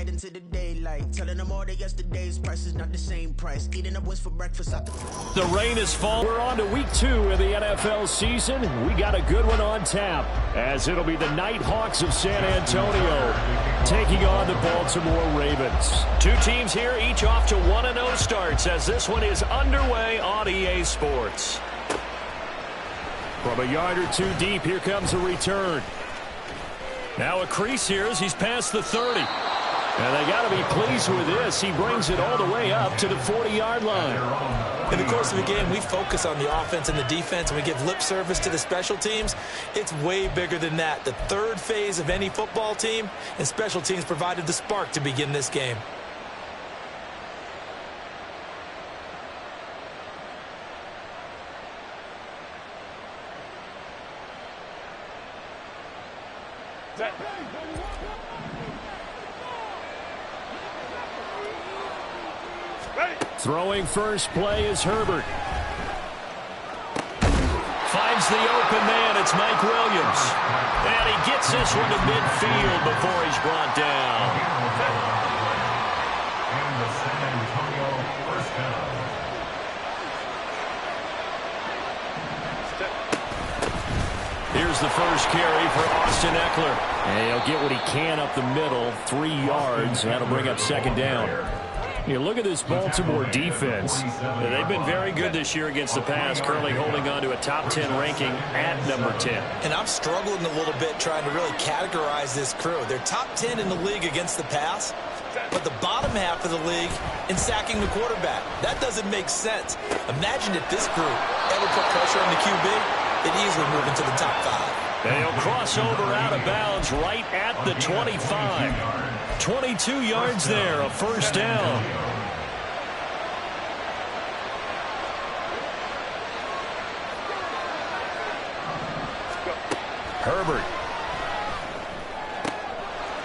night into the daylight. Telling them all that yesterday's price is not the same price. Eating up what's for breakfast. The rain is falling. We're on to week 2 of the NFL season. We got a good one on tap, as it'll be the Nighthawks of San Antonio taking on the Baltimore Ravens. Two teams here, each off to 1-0 starts, as this one is underway on EA Sports. From a yard or two deep, here comes a return. Now a crease here as he's past the 30. And they got to be pleased with this. He brings it all the way up to the 40-yard line. In the course of a game, we focus on the offense and the defense, and we give lip service to the special teams. It's way bigger than that. The third phase of any football team, and special teams provided the spark to begin this game. Throwing first play is Herbert. Finds the open man. It's Mike Williams. And he gets this one to midfield before he's brought down. And the San Antonio first down. Here's the first carry for Austin Eckler. And he'll get what he can up the middle. 3 yards. That'll bring up second down. You look at this Baltimore defense. They've been very good this year against the pass, currently holding on to a top 10 ranking at number 10. And I'm struggling a little bit trying to really categorize this crew. They're top 10 in the league against the pass, but the bottom half of the league in sacking the quarterback. That doesn't make sense. Imagine if this group ever put pressure on the QB, they'd easily move into the top 5. And he'll cross over out of bounds right at the 25. 22 yards there, a first down. Herbert.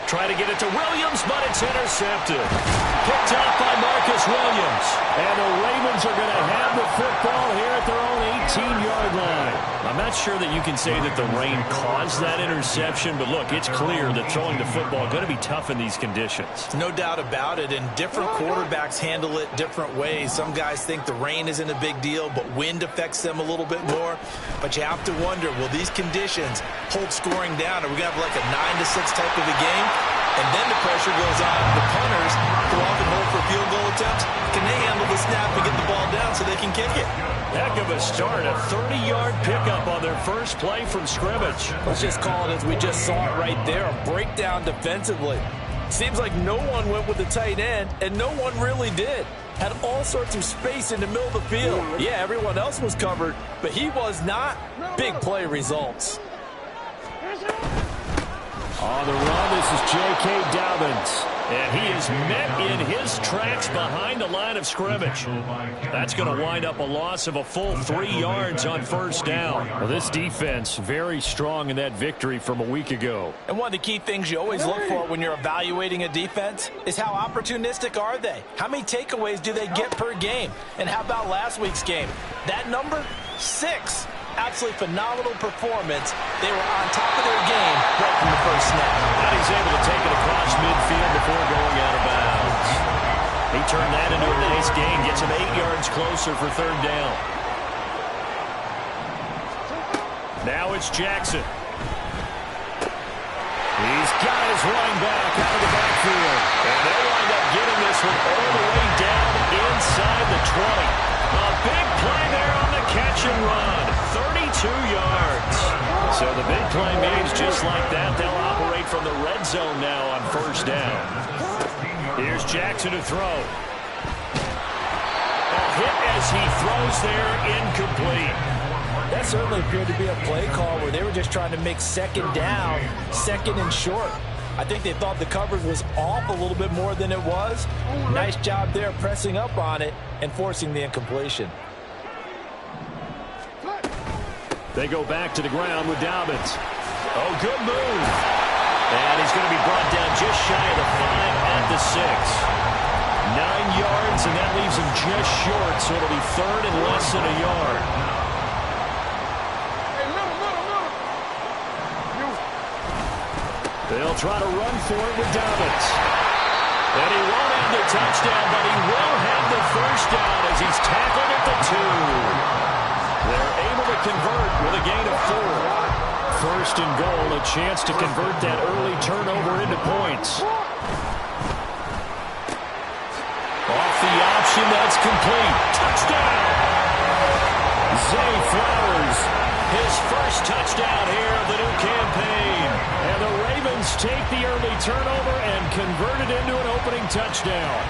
Try to get it to Williams, but it's intercepted. Picked off by Marcus Williams. And the Ravens are going to have the football here at their own 18-yard line. I'm not sure that you can say that the rain caused that interception, but look, it's clear that throwing the football is going to be tough in these conditions. No doubt about it, and different quarterbacks handle it different ways. Some guys think the rain isn't a big deal, but wind affects them a little bit more. But you have to wonder, will these conditions hold scoring down? Are we going to have like a 9-6 type of a game? And then the pressure goes on the punters who often hold for field goal attempts. Can they handle the snap and get the ball down so they can kick it? Heck of a start. A 30-yard pickup on their first play from scrimmage. Let's just call it as we just saw it right there. A breakdown defensively. Seems like no one went with the tight end, and no one really did. Had all sorts of space in the middle of the field. Yeah, everyone else was covered, but he was not. Big play results. On the run, this is J.K. Dobbins. And he is met in his tracks behind the line of scrimmage. That's going to wind up a loss of a full 3 yards on first down. Well, this defense very strong in that victory from a week ago. And one of the key things you always look for when you're evaluating a defense is how opportunistic are they? How many takeaways do they get per game? And how about last week's game? That number, 6. Absolutely phenomenal performance. They were on top of their game right from the first snap. And he's able to take it across midfield before going out of bounds. He turned that into a nice gain, gets him 8 yards closer for third down. Now it's Jackson. He's got his running back out of the backfield. And they wind up getting this one all the way down inside the 20. A big play there on the catch and run. 32 yards. So the big play means just like that, they'll operate from the red zone now on first down. Here's Jackson to throw. A hit as he throws there, incomplete. That certainly appeared to be a play call where they were just trying to make second down, second and short. I think they thought the coverage was off a little bit more than it was. Nice job there pressing up on it and forcing the incompletion. They go back to the ground with Dobbins. Oh, good move. And he's going to be brought down just shy of the 5 at the 6. 9 yards, and that leaves him just short, so it'll be third and less than a yard. They'll try to run for it with Dobbins. And he won't have the touchdown, but he will have the first down as he's tackled at the 2. They're able to convert with a gain of 4. First and goal, a chance to convert that early turnover into points. Off the option, that's complete. Touchdown! Zay Flowers, his first touchdown here of the new campaign. And the Ravens take the early turnover and convert it into an opening touchdown.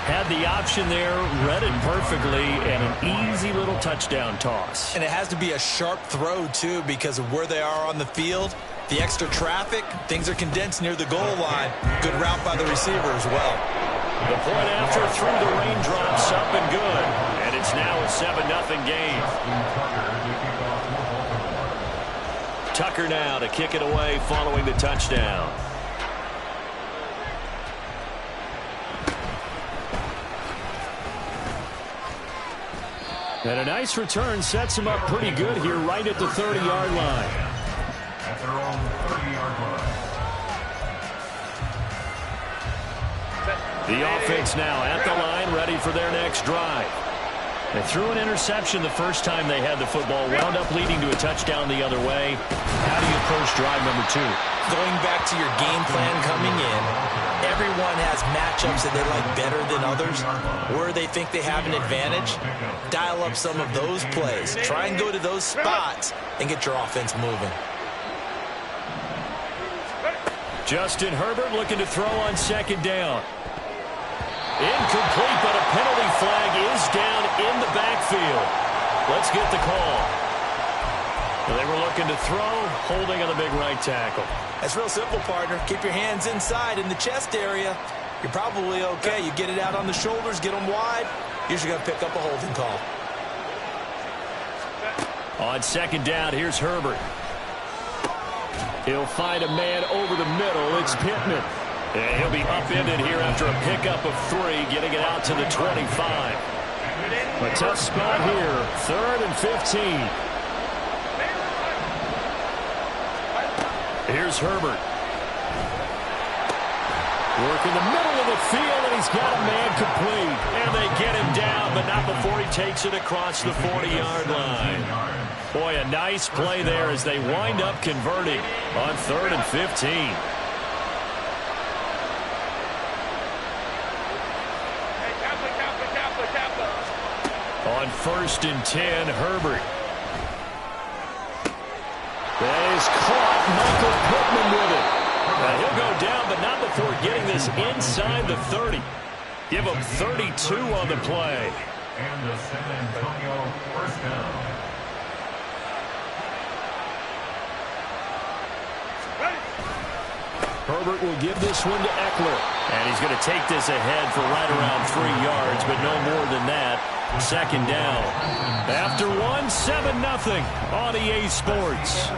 Had the option there, read it perfectly, and an easy little touchdown toss. And it has to be a sharp throw, too, because of where they are on the field. The extra traffic, things are condensed near the goal line. Good route by the receiver as well. The point after through the raindrops, up and good. And it's now a 7-0 game. Tucker now to kick it away following the touchdown. And a nice return sets him up pretty good here right at the 30-yard line. At their own 30-yard line. The offense now at the line, ready for their next drive. They threw an interception the first time they had the football, wound up leading to a touchdown the other way. How do you approach drive number 2? Going back to your game plan coming in, everyone has matchups that they like better than others, where they think they have an advantage. Dial up some of those plays. Try and go to those spots and get your offense moving. Justin Herbert looking to throw on second down. Incomplete, but a penalty flag is down in the backfield. Let's get the call. They were looking to throw, holding on the big right tackle. That's real simple, partner. Keep your hands inside in the chest area. You're probably okay. You get it out on the shoulders, get them wide. Usually going to pick up a holding call. On second down, here's Herbert. He'll find a man over the middle. It's Pittman. And he'll be upended here after a pickup of 3, getting it out to the 25. A tough spot here, 3rd and 15. Here's Herbert. Working the middle of the field, and he's got a man complete. And they get him down, but not before he takes it across the 40-yard line. Boy, a nice play there as they wind up converting on 3rd and 15. On 1st and 10, Herbert. That is caught. Michael Pittman with it. He'll go down, but not before getting this inside the 30. Give him 32 on the play. And the San Antonio first down. Herbert will give this one to Eckler. And he's going to take this ahead for right around 3 yards, but no more than that. Second down. After 1, 7-0 on EA Sports.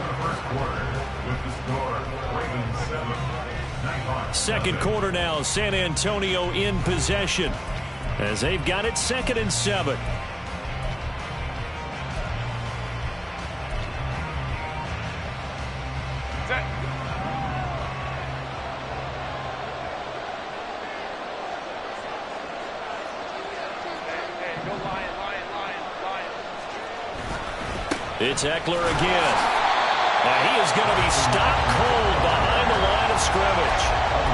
Second quarter now, San Antonio in possession as they've got it 2nd and 7. It's Eckler again. Now he is going to be stopped cold behind the line of scrimmage.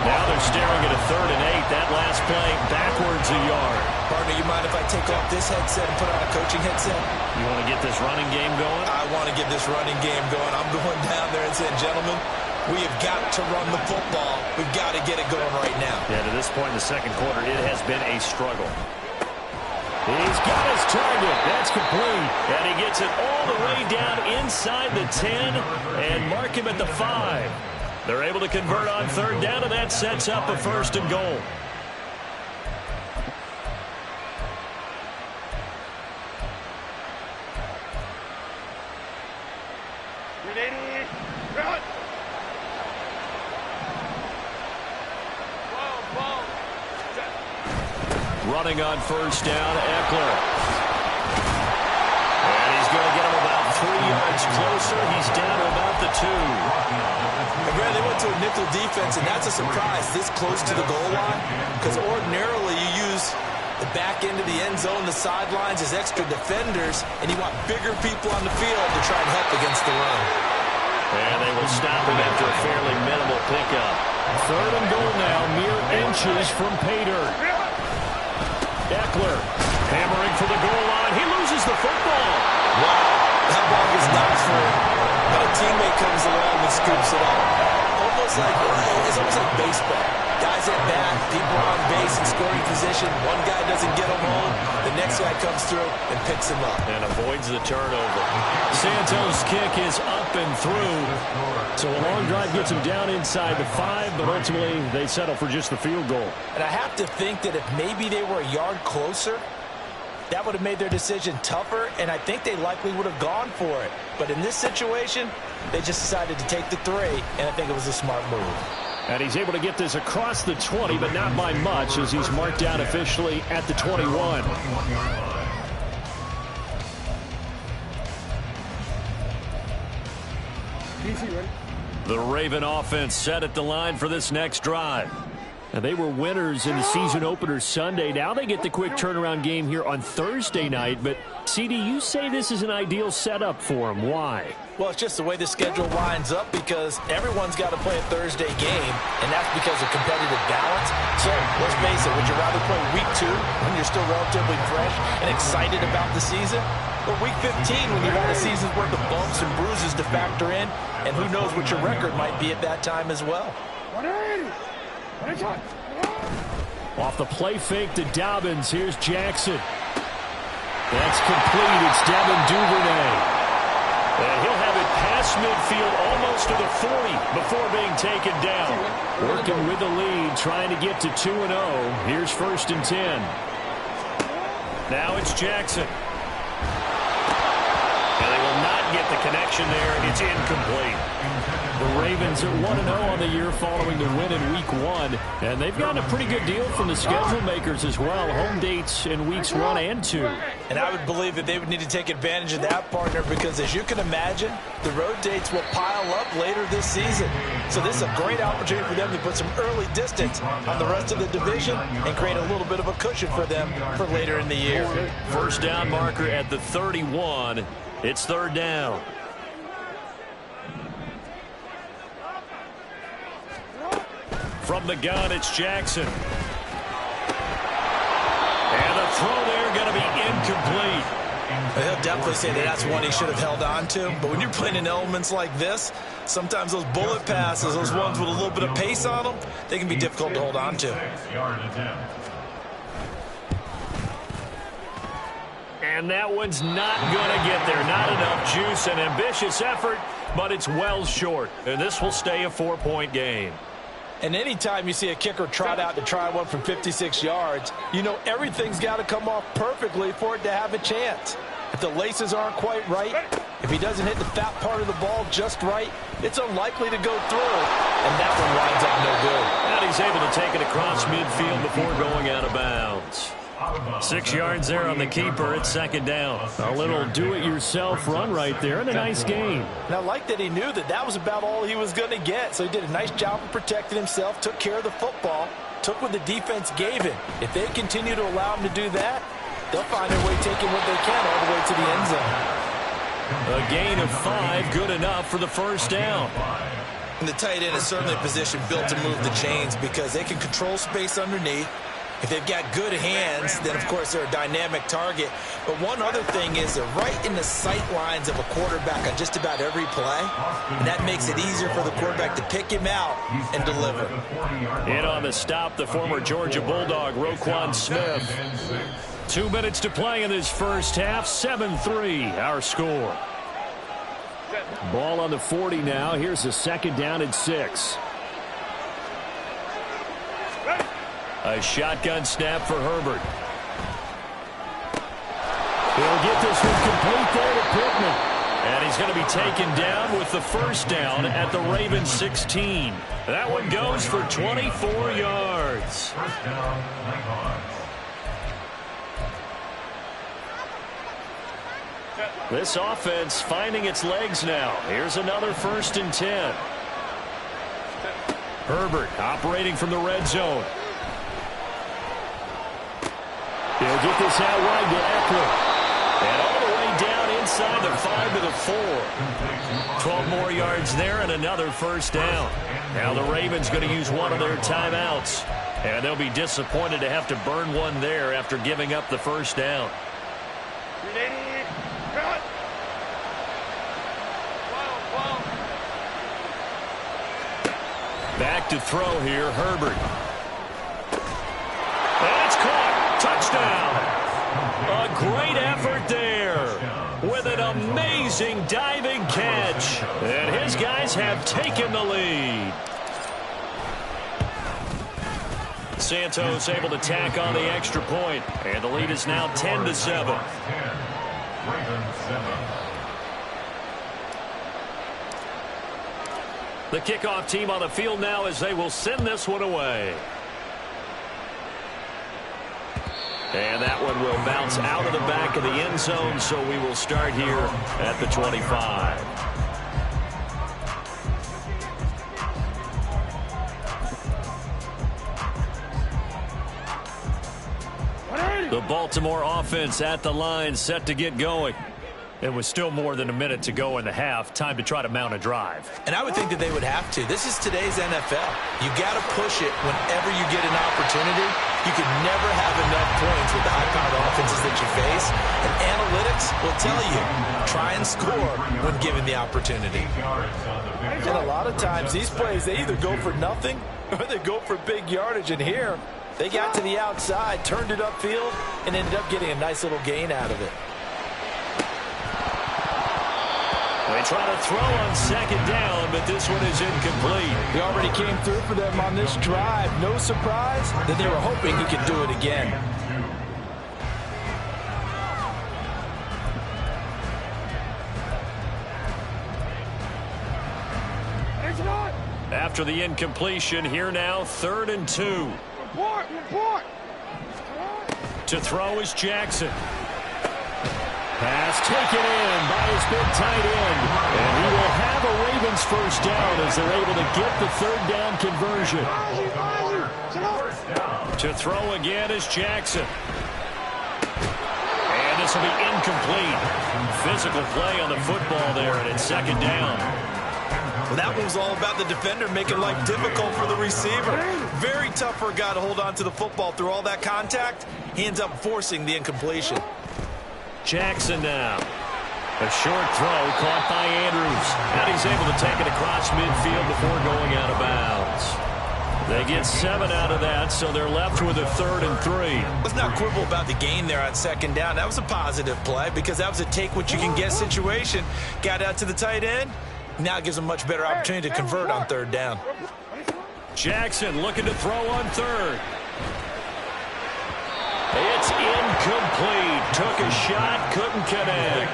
Now they're staring at a 3rd and 8. That last play backwards a yard. Partner, you mind if I take off this headset and put on a coaching headset? You want to get this running game going? I want to get this running game going. I'm going down there and saying, gentlemen, we have got to run the football. We've got to get it going right now. Yeah, to this point in the second quarter, it has been a struggle. He's got his target. That's complete. And he gets it all the way down inside the 10 and mark him at the 5. They're able to convert on 3rd down, and that sets up a 1st and goal. Running on 1st down, Eckler. And he's going to get him about 3 yards closer. He's down to about the 2. And Brad, they went to a nickel defense, and that's a surprise this close to the goal line, because ordinarily you use the back end of the end zone, the sidelines as extra defenders, and you want bigger people on the field to try and help against the run. And they will stop him after a fairly minimal pickup. 3rd and goal now, mere inches from Pater. Eckler hammering for the goal line. He loses the football. Wow, that ball gets knocked free, but a teammate comes along and scoops it up. It's almost like baseball. Guys at bat, people are on base in scoring position. One guy doesn't get him home. The next guy comes through and picks him up. And avoids the turnover. Santos' kick is up and through. So a long drive gets him down inside the 5, but ultimately they settle for just the field goal. And I have to think that if maybe they were a yard closer, that would have made their decision tougher, and I think they likely would have gone for it. But in this situation, they just decided to take the 3, and I think it was a smart move. And he's able to get this across the 20, but not by much, as he's marked down officially at the 21. The Raven offense set at the line for this next drive. And they were winners in the season opener Sunday. Now they get the quick turnaround game here on Thursday night. But, CD, you say this is an ideal setup for them. Why? Well, it's just the way the schedule lines up because everyone's got to play a Thursday game, and that's because of competitive balance. So, let's face it, would you rather play week 2 when you're still relatively fresh and excited about the season? Or week 15 when you've had a season's worth of bumps and bruises to factor in, and who knows what your record might be at that time as well. Off the play fake to Dobbins. Here's Jackson. That's complete. It's Devin Duvernay. And he'll have it past midfield almost to the 40 before being taken down. Working with the lead, trying to get to 2-0. Here's 1st and 10. Now it's Jackson. And they will not get the connection there. It's incomplete. The Ravens are 1-0 on the year following the win in Week 1. And they've gotten a pretty good deal from the schedule makers as well. Home dates in Weeks 1 and 2. And I would believe that they would need to take advantage of that, partner, because as you can imagine, the road dates will pile up later this season. So this is a great opportunity for them to put some early distance on the rest of the division and create a little bit of a cushion for them for later in the year. 1st down marker at the 31. It's 3rd down. From the gun, it's Jackson. And the throw there going to be incomplete. He'll definitely say that that's one he should have held on to. But when you're playing in elements like this, sometimes those bullet passes, those ones with a little bit of pace on them, they can be difficult to hold on to. And that one's not going to get there. Not enough juice. An ambitious effort, but it's well short. And this will stay a 4-point game. And anytime you see a kicker trot out to try one from 56 yards, you know everything's got to come off perfectly for it to have a chance. If the laces aren't quite right, if he doesn't hit the fat part of the ball just right, it's unlikely to go through. And that one winds up no good. And he's able to take it across midfield before going out of bounds. 6 yards there on the keeper. It's 2nd down. A little do-it-yourself run right there and a nice gain. And I like that he knew that that was about all he was going to get. So he did a nice job of protecting himself, took care of the football, took what the defense gave him. If they continue to allow him to do that, they'll find their way taking what they can all the way to the end zone. A gain of 5, good enough for the 1st down. And the tight end is certainly a position built to move the chains because they can control space underneath. If they've got good hands, then, of course, they're a dynamic target. But one other thing is they're right in the sight lines of a quarterback on just about every play. And that makes it easier for the quarterback to pick him out and deliver. In on the stop, the former Georgia Bulldog, Roquan Smith. 2 minutes to play in this first half. 7-3, our score. Ball on the 40 now. Here's the 2nd down and 6. A shotgun snap for Herbert. He'll get this one complete there to Pittman. And he's going to be taken down with the 1st down at the Ravens 16. That one goes for 24 yards. 1st down, Nighthawks. This offense finding its legs now. Here's another 1st and 10. Herbert operating from the red zone. He'll get this out wide to Eckler. And all the way down inside the 5 to the 4. 12 more yards there and another first down. Now the Ravens going to use one of their timeouts. And they'll be disappointed to have to burn one there after giving up the first down. Back to throw here, Herbert. That's caught. Touchdown. A great effort there with an amazing diving catch. And his guys have taken the lead. Santos able to tack on the extra point. And the lead is now 10-7. Ravens 7. The kickoff team on the field now as they will send this one away. And that one will bounce out of the back of the end zone, so we will start here at the 25. The Baltimore offense at the line, set to get going. It was still more than a minute to go in the half. Time to try to mount a drive. And I would think that they would have to. This is today's NFL. You got to push it whenever you get an opportunity. You can never have enough points with the high-powered offenses that you face. And analytics will tell you, try and score when given the opportunity. And a lot of times, these plays, they either go for nothing or they go for big yardage. And here, they got to the outside, turned it upfield, and ended up getting a nice little gain out of it. They try to throw on second down, but this one is incomplete. He already came through for them on this drive. No surprise that they were hoping he could do it again. After the incompletion, here now, 3rd and 2. Report. To throw is Jackson. Pass taken in by his big tight end. And he will have a Ravens first down as they're able to get the 3rd down conversion. To throw again is Jackson. And this will be incomplete. Physical play on the football there, and it's 2nd down. Well, that one was all about the defender making life difficult for the receiver. Very tough for a guy to hold on to the football through all that contact. He ends up forcing the incompletion. Jackson now. A short throw caught by Andrews. And he's able to take it across midfield before going out of bounds. They get 7 out of that, so they're left with a 3rd and 3. Let's not quibble about the gain there on 2nd down. That was a positive play because that was a take-what-you-can-get situation. Got out to the tight end. Now it gives them a much better opportunity to convert on 3rd down. Jackson looking to throw on 3rd. It's incomplete. Took a shot, couldn't connect.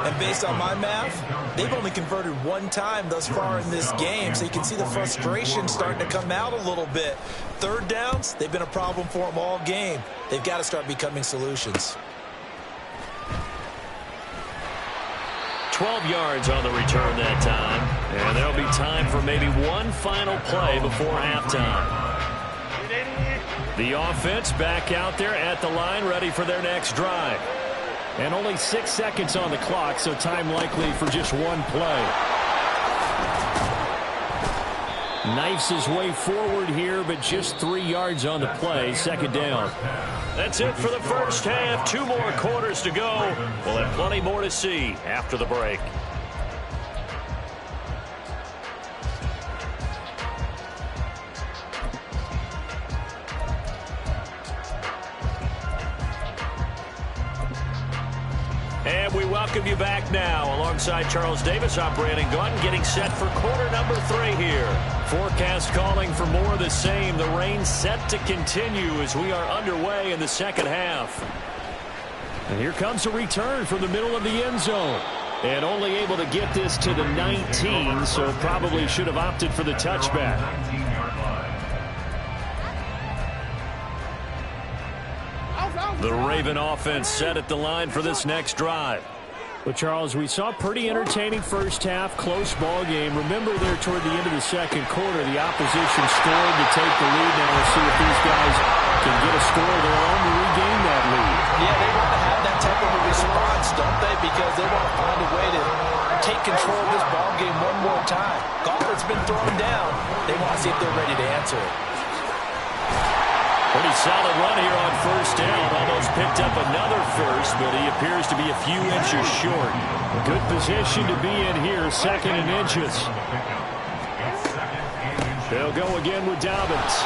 And based on my math, they've only converted 1 time thus far in this game, so you can see the frustration starting to come out a little bit. 3rd downs, they've been a problem for them all game. They've got to start becoming solutions. 12 yards on the return that time. And there'll be time for maybe one final play before halftime. The offense back out there at the line, ready for their next drive. And only 6 seconds on the clock, so time likely for just one play. Knifes his way forward here, but just 3 yards on the play. 2nd down. That's it for the first half. 2 more quarters to go. We'll have plenty more to see after the break. And we welcome you back now alongside Charles Davis, operating gun, getting set for quarter number 3 here. Forecast calling for more of the same. The rain set to continue as we are underway in the 2nd half. And here comes a return from the middle of the end zone. And only able to get this to the 19, so probably should have opted for the touchback. The Raven offense set at the line for this next drive. Well, Charles, we saw a pretty entertaining first half, close ball game. Remember there toward the end of the second quarter, the opposition scored to take the lead. Now we'll see if these guys can get a score of their own to regain that lead. Yeah, they want to have that type of a response, don't they? Because they want to find a way to take control of this ball game one more time. Gauntlet's been thrown down. They want to see if they're ready to answer it. Pretty solid run here on first down. Almost picked up another first, but he appears to be a few inches short. Good position to be in here, second and inches. They'll go again with Dobbins.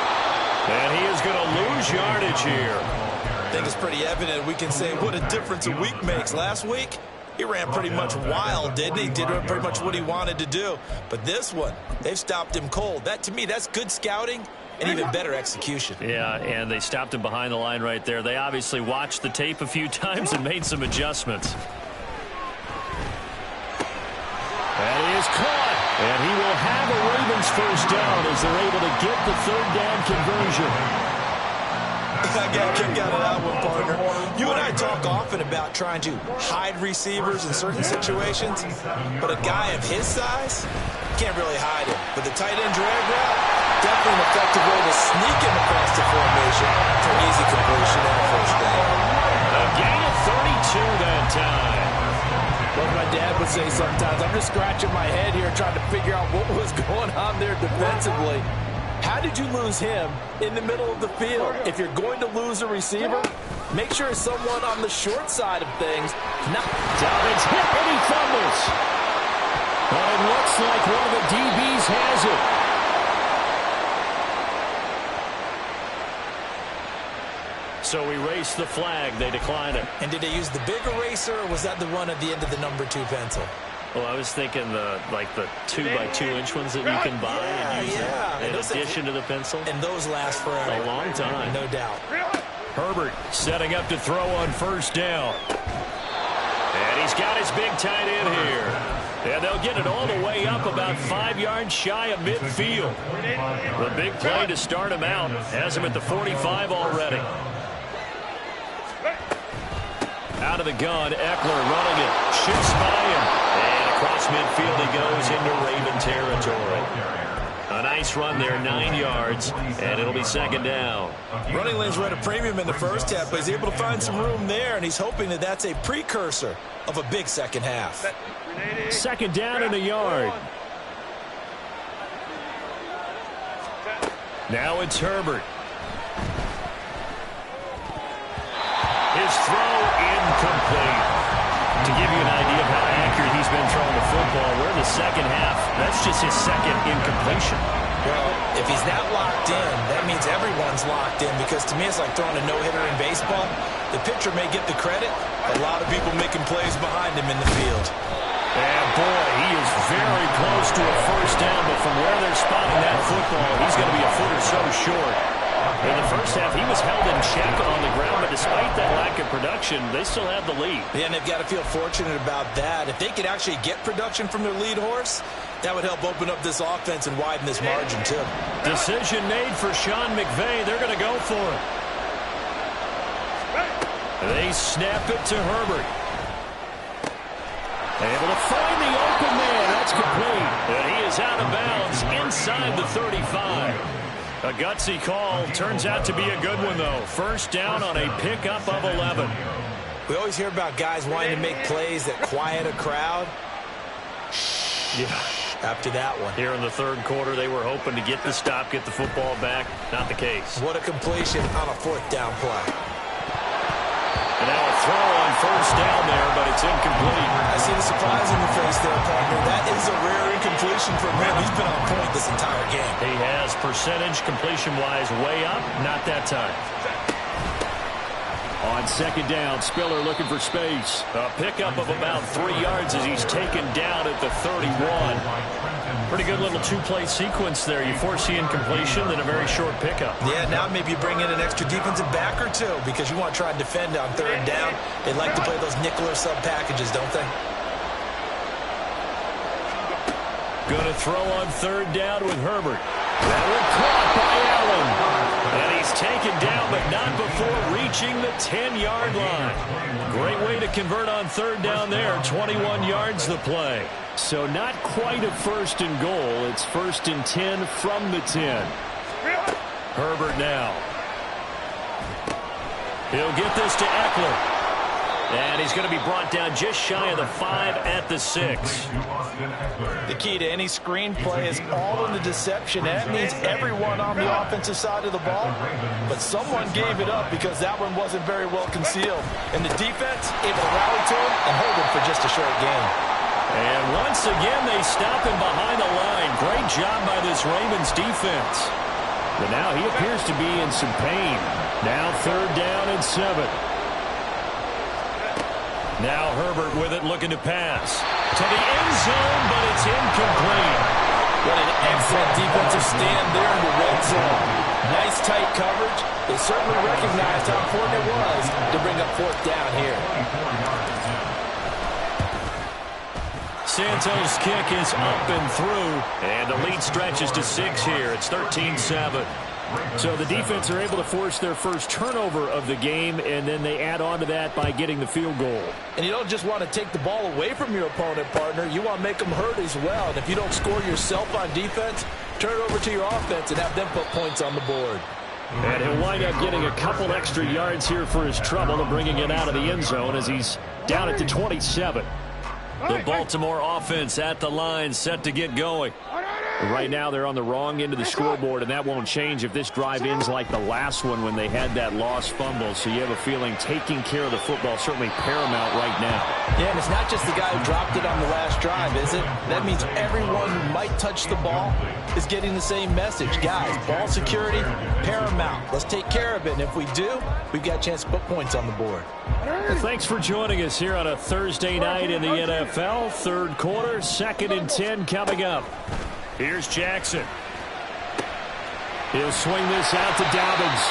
And he is going to lose yardage here. I think it's pretty evident. We can say what a difference a week makes. Last week, he ran pretty much wild, didn't he? Did pretty much what he wanted to do. But this one, they've stopped him cold. That, to me, that's good scouting and even better execution. Yeah, and they stopped him behind the line right there. They obviously watched the tape a few times and made some adjustments. That is caught. And he will have a Ravens first down as they're able to get the third down conversion. I got a kick out of that one, partner. You and I talk often about trying to hide receivers in certain situations, but a guy of his size can't really hide him. But the tight end drag route, definitely an effective way to sneak him across the formation for an easy completion and a first down. A gain of 32 that time. Like my dad would say sometimes, I'm just scratching my head here trying to figure out what was going on there defensively. How did you lose him in the middle of the field? If you're going to lose a receiver, make sure it's someone on the short side of things. Dobbins hit and he fumbles. But it looks like one of the DBs has it. So erase the flag. They decline it. And did they use the big eraser, or was that the one at the end of the number 2 pencil? Well, I was thinking the 2x2-inch ones that you can buy and use in addition to the pencil. And those last forever. A long time. No doubt. Herbert setting up to throw on first down. And he's got his big tight end here. And they'll get it all the way up about 5 yards shy of midfield. The big play to start him out has him at the 45 already. Out of the gun, Eckler running it. Shoots by him. And across midfield he goes into Raven territory. A nice run there, 9 yards, and it'll be second down. Running lanes were at a premium in the first half, but he's able to find some room there, and he's hoping that that's a precursor of a big second half. Second down and a yard. Now it's Herbert. His throw incomplete. To give you an idea of how accurate he's been throwing the football, we're in the second half. That's just his second incompletion. Well, if he's that locked in, that means everyone's locked in, because to me it's like throwing a no-hitter in baseball. The pitcher may get the credit, but a lot of people making plays behind him in the field. And boy, he is very close to a first down, but from where they're spotting that football, he's going to be a foot or so short. In the first half, he was held in check on the ground, but despite that lack of production, they still have the lead. Yeah, and they've got to feel fortunate about that. If they could actually get production from their lead horse, that would help open up this offense and widen this margin, too. Decision made for Sean McVay. They're going to go for it. They snap it to Herbert. Able to find the open man. That's complete. And he is out of bounds inside the 35. A gutsy call. Turns out to be a good one, though. First down on a pickup of 11. We always hear about guys wanting to make plays that quiet a crowd. Yeah. After that one. Here in the third quarter, they were hoping to get the stop, get the football back. Not the case. What a completion on a fourth down play. And now a throw on first down there, but it's incomplete. I see the surprise in your face there, partner. That is a rare incompletion from him. He's been on point this entire game. He has percentage completion-wise way up. Not that time. On second down, Spiller looking for space. A pickup of about 3 yards as he's taken down at the 31. Pretty good little two-play sequence there. You foresee incompletion, then a very short pickup. Yeah, now maybe you bring in an extra defensive back or two because you want to try and defend on third down. They like to play those nickel or sub packages, don't they? Going to throw on third down with Herbert. That one caught by Allen. And he's taken down, but not before reaching reaching the 10-yard line. Great way to convert on third down there. 21 yards the play. So not quite a first and goal. It's first and 10 from the 10. Herbert now. He'll get this to Eckler. And he's going to be brought down just shy of the 5 at the 6. The key to any screen play is all in the deception. That means everyone on the offensive side of the ball. But someone gave it up because that one wasn't very well concealed. And the defense able to rally to him and hold him for just a short gain. And once again, they stop him behind the line. Great job by this Ravens defense. But now he appears to be in some pain. Now third down and 7. Now Herbert with it, looking to pass to the end zone, but it's incomplete. What an excellent defensive stand there in the red zone. Nice tight coverage. They certainly recognized how important it was to bring up fourth down here. Santos' kick is up and through, and the lead stretches to 6 here. It's 13-7. So the defense are able to force their first turnover of the game, and then they add on to that by getting the field goal. And you don't just want to take the ball away from your opponent, partner. You want to make them hurt as well. And if you don't score yourself on defense, turn it over to your offense and have them put points on the board. And he'll wind up getting a couple extra yards here for his trouble and bringing it out of the end zone as he's down at the 27. The Baltimore offense at the line, set to get going. Right now they're on the wrong end of the scoreboard, and that won't change if this drive ends like the last one when they had that lost fumble. So you have a feeling taking care of the football certainly paramount right now. Yeah, and it's not just the guy who dropped it on the last drive, is it? That means everyone who might touch the ball is getting the same message. Guys, ball security, paramount. Let's take care of it, and if we do, we've got a chance to put points on the board. Well, thanks for joining us here on a Thursday night in the NFL. Third quarter, 2nd and 10 coming up. Here's Jackson. He'll swing this out to Dobbins.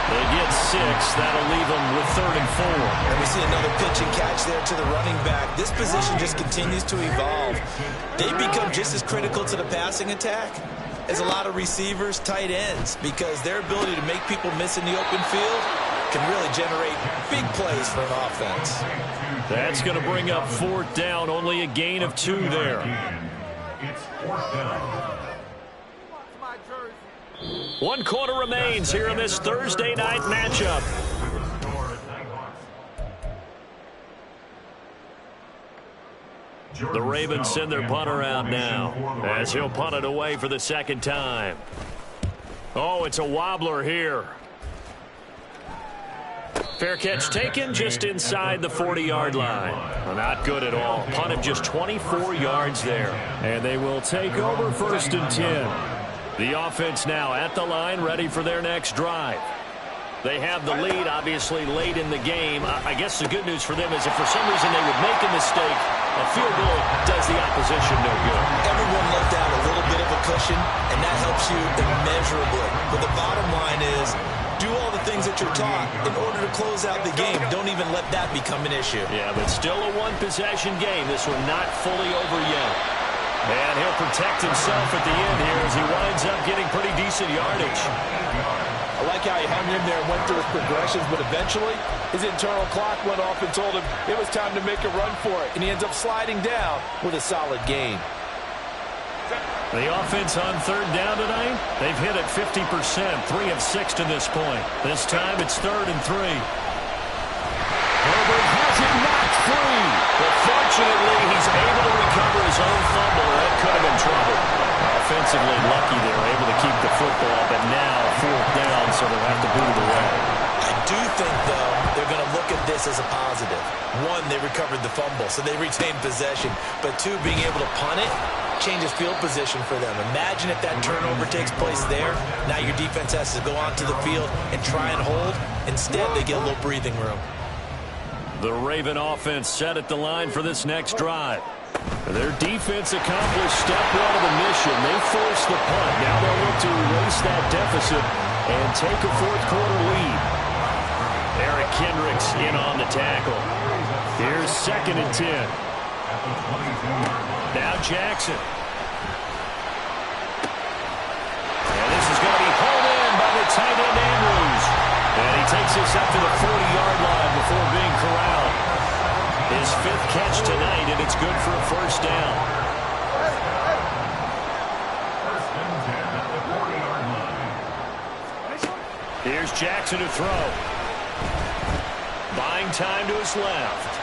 They get 6. That'll leave them with 3rd and 4. And we see another pitch and catch there to the running back. This position just continues to evolve. They become just as critical to the passing attack as a lot of receivers, tight ends, because their ability to make people miss in the open field can really generate big plays for an offense. That's going to bring up 4th down. Only a gain of 2 there. It's 4th down. 1 quarter remains here in this Thursday night matchup. The Ravens send their punter out now as he'll punt it away for the 2nd time. Oh, it's a wobbler here. Fair catch taken just inside the 40-yard line. Well, not good at all. Punt of just 24 yards there. And they will take over 1st and 10. The offense now at the line, ready for their next drive. They have the lead, obviously, late in the game. I guess the good news for them is if for some reason they would make a mistake, a field goal does the opposition no good. Everyone left out a little bit of a cushion, and that helps you immeasurably. But the bottom line is, do all the things that you're taught in order to close out the game. Don't even let that become an issue. Yeah, but still a one-possession game. This one not fully over yet. And he'll protect himself at the end here as he winds up getting pretty decent yardage. I like how he hung in there and went through his progressions, but eventually his internal clock went off and told him it was time to make a run for it, and he ends up sliding down with a solid gain. The offense on 3rd down tonight, they've hit it 50%, 3 of 6 to this point. This time it's 3rd and 3. Herbert has it knocked free. But fortunately, he's able to recover his own fumble. That could have been trouble. Offensively lucky they were able to keep the football, but now 4th down, so they'll have to boot it away. I do think, though, they're going to look at this as a positive. 1, they recovered the fumble, so they retained possession. But 2, being able to punt it changes field position for them. Imagine if that turnover takes place there. Now your defense has to go onto the field and try and hold. Instead, they get a little breathing room. The Raven offense set at the line for this next drive. Their defense accomplished step 1 of the mission. They forced the punt. Now they'll look to erase that deficit and take a 4th quarter lead. Eric Kendricks in on the tackle. Here's 2nd and 10. Now Jackson. And this is going to be pulled in by the tight end Andrews. And he takes takes this up to the 40-yard line before being corralled. His 5th catch tonight, and it's good for a first down. First and 10 at the 40-yard line. Here's Jackson to throw. Buying time to his left.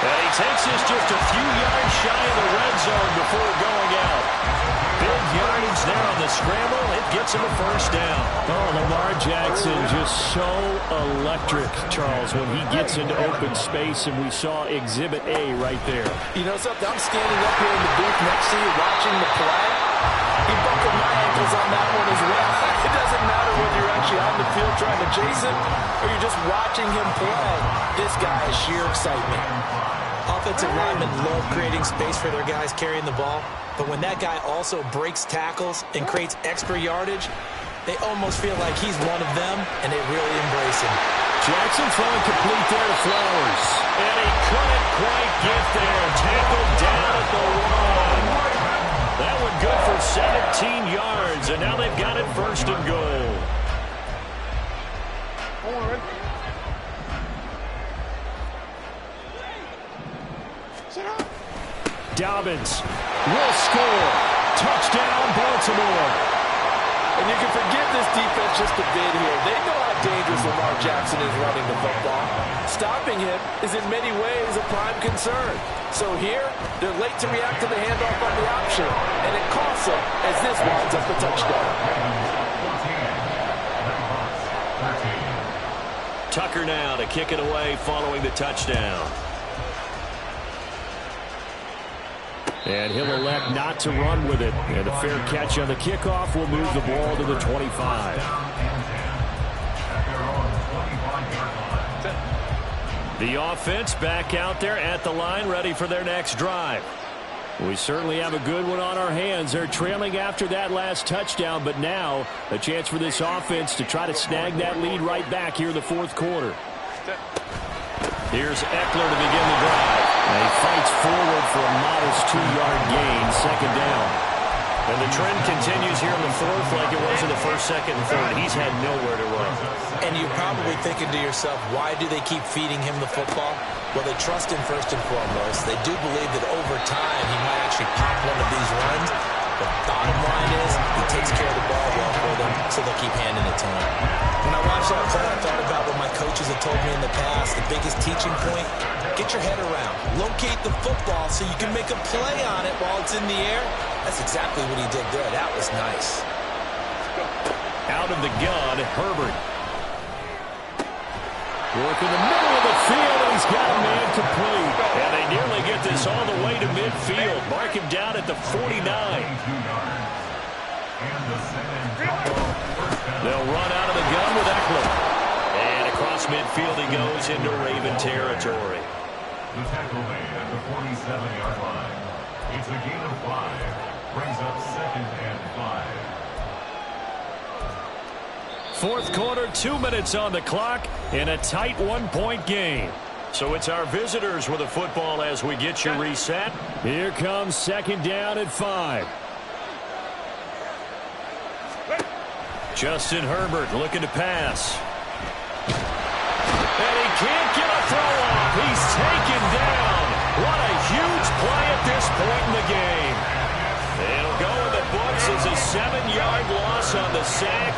And he takes this just a few yards shy of the red zone before going out. Big yardage there on the scramble. It gets him a first down. Oh, Lamar Jackson just so electric, Charles, when he gets into open space, and we saw Exhibit A right there. You know something? I'm standing up here in the booth next to you watching the play. He buckled my ankles on that one as well. It doesn't matter whether you're actually on the field trying to chase him or you're just watching him play. This guy is sheer excitement. Offensive linemen love creating space for their guys carrying the ball, but when that guy also breaks tackles and creates extra yardage, they almost feel like he's one of them, and they really embrace him. Jackson throwing complete there to Flowers. And he couldn't quite get there. Tackled down at the 1. That one good for 17 yards, and now they've got it first and goal. Dobbins will score. Touchdown, Baltimore. And you can forget this defense just a bit here. They know how dangerous Lamar Jackson is running the football. Stopping him is in many ways a prime concern. So here, they're late to react to the handoff on the option, and it costs them as this winds up a touchdown. 14. Tucker now to kick it away following the touchdown. And he'll elect not to run with it. And a fair catch on the kickoff will move the ball to the 25. The offense back out there at the line, ready for their next drive. We certainly have a good one on our hands. They're trailing after that last touchdown, but now a chance for this offense to try to snag that lead right back here in the fourth quarter. Here's Eckler to begin the drive. And he fights forward for a modest 2-yard gain, second down. And the trend continues here in the fourth like it was in the first, second, and third. He's had nowhere to run. And you're probably thinking to yourself, why do they keep feeding him the football? Well, they trust him first and foremost. They do believe that over time he might actually pop one of these runs. But bottom line is, he takes care of the ball well for them, so they'll keep handing it to him. When I watched that play, I thought about what my coaches have told me in the past. The biggest teaching point, get your head around. Locate the football so you can make a play on it while it's in the air. That's exactly what he did there. That was nice. Out of the gun, Herbert. Work in the middle of the field, and he's got a man complete. And they nearly get this all the way to midfield. Mark him down at the 49. They'll run out of the gun with Eckler. And across midfield he goes into Raven territory. The tackle made at the 47-yard line. It's a gain of 5. Brings up second and 5. Fourth quarter, 2 minutes on the clock in a tight 1-point game. So it's our visitors with the football as we get you reset. Here comes second down at 5. Justin Herbert looking to pass. And he can't get a throw off. He's taken down. What a huge play at this point in the game. It'll go in the books as a 7-yard loss on the sack,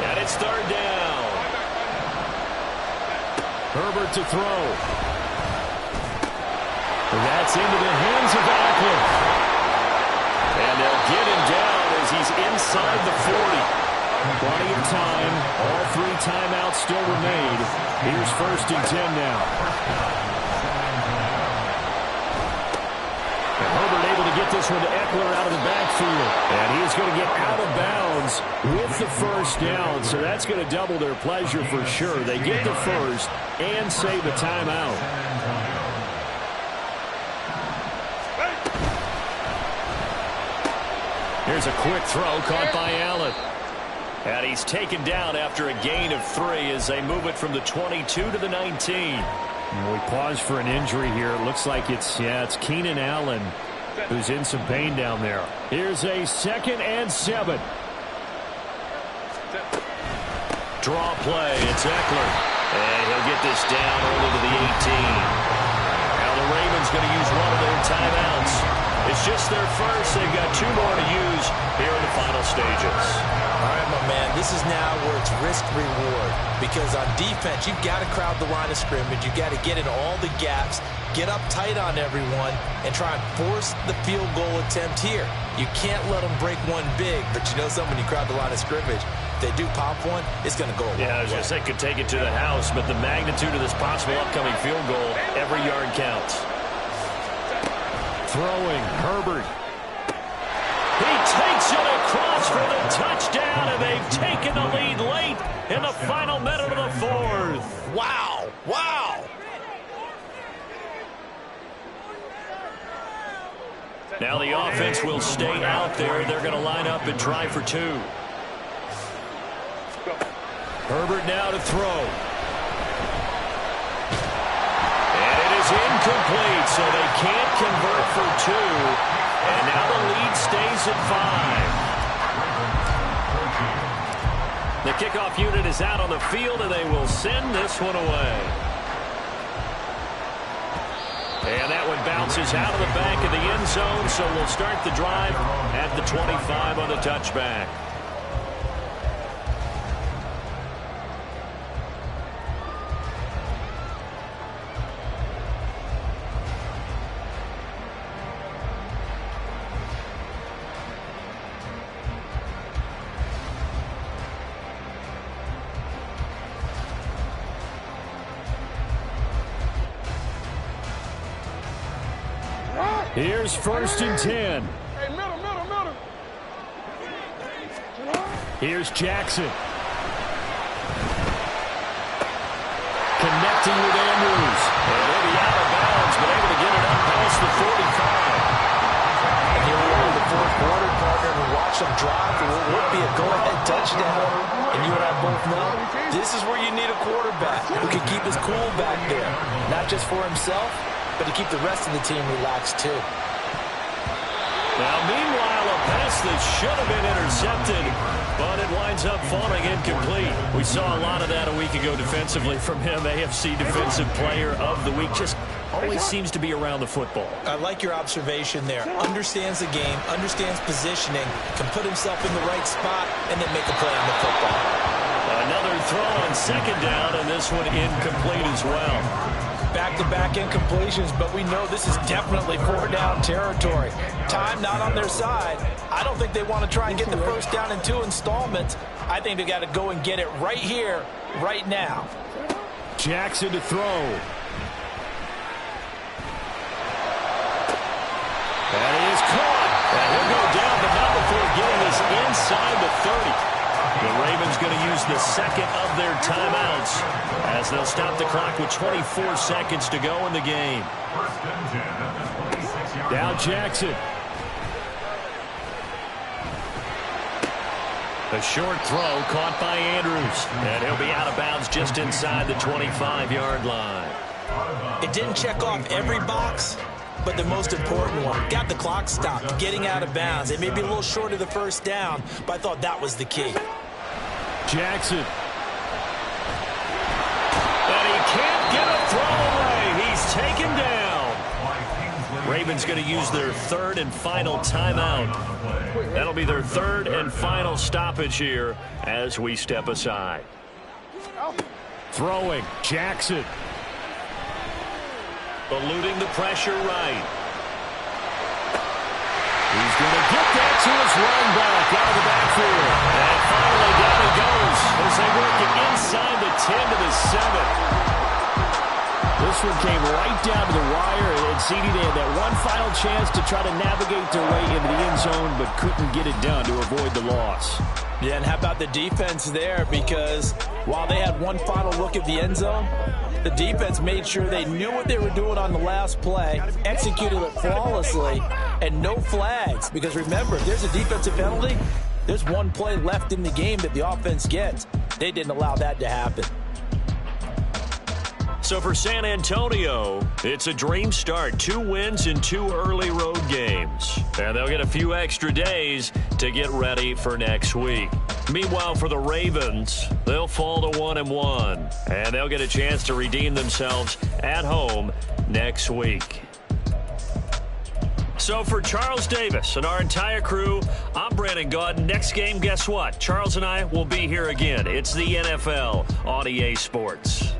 and it's third down. Herbert to throw. That's into the hands of Eckler. And they'll get him down as he's inside the 40. Plenty of time. All 3 timeouts still remain. Here's first and 10 now. And Herbert able to get this one to Eckler out of the backfield. And he's going to get out of bounds with the first down. So that's going to double their pleasure for sure. They get the first and save a timeout. Here's a quick throw caught by Allen. And he's taken down after a gain of 3 as they move it from the 22 to the 19. And we pause for an injury here. It looks like it's Keenan Allen who's in some pain down there. Here's a 2nd and 7. Draw play. It's Eckler. And he'll get this down only to the 18. Now the Ravens going to use one of their timeouts. It's just their first. They've got 2 more to use here in the final stages. All right, my man, this is now where it's risk-reward. Because on defense, you've got to crowd the line of scrimmage. You've got to get in all the gaps, get up tight on everyone, and try and force the field goal attempt here. You can't let them break one big, but you know something, when you crowd the line of scrimmage, if they do pop one, it's going to go a long way. Yeah, I was going to say could take it to the house, but the magnitude of this possible upcoming field goal, every yard counts. Throwing, Herbert. He takes it across for the touchdown, and they've taken the lead late in the final minute of the 4th. Wow, wow. Now the offense will stay out there. They're going to line up and try for 2. Herbert now to throw. And it is incomplete, so they can't convert for 2. And now the lead stays at 5. The kickoff unit is out on the field, and they will send this one away. And that one bounces out of the back of the end zone, so we'll start the drive at the 25 on the touchback. Here's 1st and 10. Hey, middle. Here's Jackson. Connecting with Andrews. And they'll be out of bounds, but able to get it up past the 45. And here we are in the 4th quarter, partner, and we watch them drive. It would be a go-ahead touchdown. And you and I both know this is where you need a quarterback who can keep his cool back there. Not just for himself, but to keep the rest of the team relaxed, too. Now, meanwhile, a pass that should have been intercepted, but it winds up falling incomplete. We saw a lot of that a week ago defensively from him. AFC Defensive Player of the Week. Just always seems to be around the football. I like your observation there. Understands the game, understands positioning, can put himself in the right spot, and then make a play on the football. Another throw on 2nd down, and this one incomplete as well. Back-to-back incompletions, but we know this is definitely 4-down territory. Time not on their side. I don't think they want to try and get the 1st down in 2 installments. I think they got to go and get it right here, right now. Jackson to throw. That is caught. And he'll go down, but not before getting this inside the 30. The Ravens going to use the 2nd of their timeouts as they'll stop the clock with 24 seconds to go in the game. Now Jackson. A short throw caught by Andrews. And he'll be out of bounds just inside the 25-yard line. It didn't check off every box, but the most important one. Got the clock stopped, getting out of bounds. It may be a little short of the 1st down, but I thought that was the key. Jackson. And he can't get a throw away. He's taken down. Ravens going to use their 3rd and final timeout. That'll be their 3rd and final stoppage here as we step aside. Throwing, Jackson. Eluding the pressure right. He's going to get that to his running back out of the backfield. And finally down he goes as they work it inside the 10 to the 7. This one came right down to the wire, and CD, they had that one final chance to try to navigate their way into the end zone, but couldn't get it done to avoid the loss. Yeah, and how about the defense there? Because while they had one final look at the end zone, the defense made sure they knew what they were doing on the last play, executed it flawlessly, and no flags. Because remember, if there's a defensive penalty, there's one play left in the game that the offense gets. They didn't allow that to happen. So for San Antonio, it's a dream start. 2 wins in 2 early road games. And they'll get a few extra days to get ready for next week. Meanwhile, for the Ravens, they'll fall to 1-1, and they'll get a chance to redeem themselves at home next week. So for Charles Davis and our entire crew, I'm Brandon Gaudin. Next game, guess what? Charles and I will be here again. It's the NFL on EA Sports.